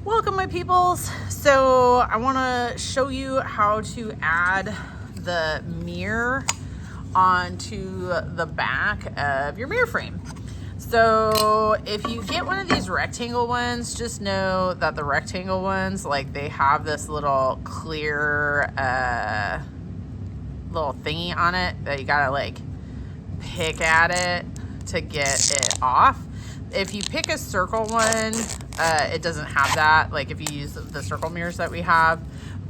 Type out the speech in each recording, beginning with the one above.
Welcome, my peoples. So I want to show you how to add the mirror onto the back of your mirror frame. So if you get one of these rectangle ones, just know that the rectangle ones, like, they have this little clear little thingy on it that you gotta like pick at it to get it off. If you pick a circle one, it doesn't have that, like if you use the circle mirrors that we have.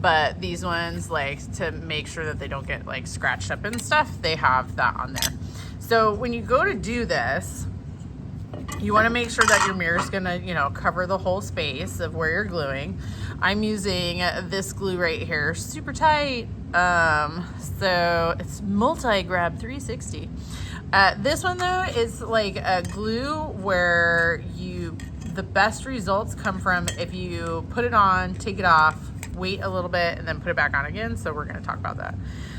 But these ones, like, to make sure that they don't get like scratched up and stuff, they have that on there. So when you go to do this, you want to make sure that your mirror is going to, cover the whole space of where you're gluing. I'm using this glue right here, super tight. So it's Multi-Grab 360. This one though is like a glue where the best results come from if you put it on, take it off, wait a little bit, and then put it back on again. So we're going to talk about that.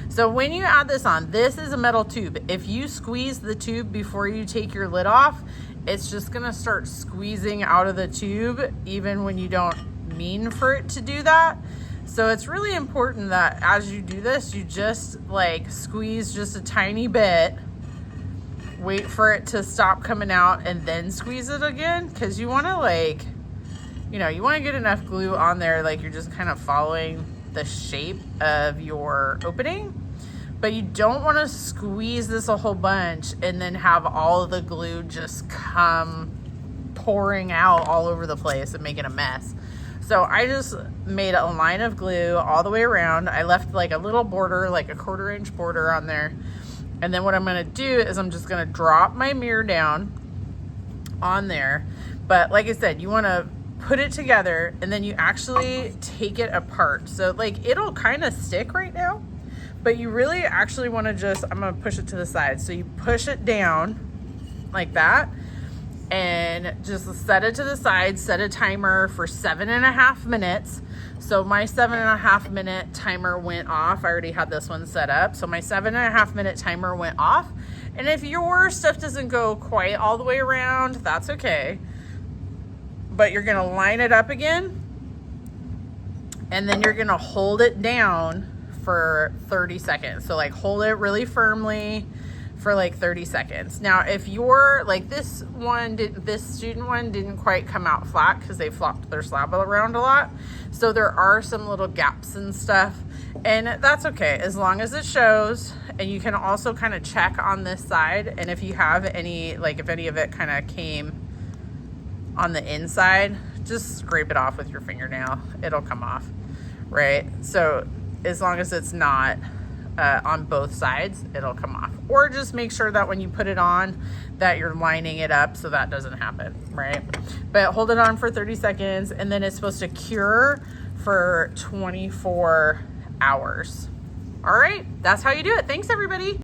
So when you add this on, this is a metal tube. If you squeeze the tube before you take your lid off, it's just going to start squeezing out of the tube, even when you don't mean for it to do that. So it's really important that as you do this, you just like squeeze just a tiny bit, wait for it to stop coming out, and then squeeze it again, because you want to you want to get enough glue on there, like you're just kind of following the shape of your opening. But you don't want to squeeze this a whole bunch and then have all of the glue just come pouring out all over the place and making a mess. So I just made a line of glue all the way around. I left like a little border, like a 1/4 inch border on there. And then what I'm going to do is I'm just going to drop my mirror down on there. But like I said, you want to put it together and then you actually take it apart. So like it'll kind of stick right now, but you really actually want to I'm going to push it to the side. So you push it down like that and just set it to the side, set a timer for 7.5 minutes. So my 7.5 minute timer went off. I already had this one set up. So my 7.5 minute timer went off. And if your stuff doesn't go quite all the way around, that's okay. But you're gonna line it up again. And then you're gonna hold it down for 30 seconds. So like hold it really firmly for like 30 seconds. Now, if you're like this student one didn't quite come out flat because they flopped their slab around a lot. So there are some little gaps and stuff, and that's okay as long as it shows. And you can also kind of check on this side. And if you have any, like if any of it kind of came on the inside, just scrape it off with your fingernail. It'll come off, right? So as long as it's not on both sides, it'll come off. Or just make sure that when you put it on that you're lining it up so that doesn't happen, right? But hold it on for 30 seconds and then it's supposed to cure for 24 hours. All right, that's how you do it. Thanks, everybody.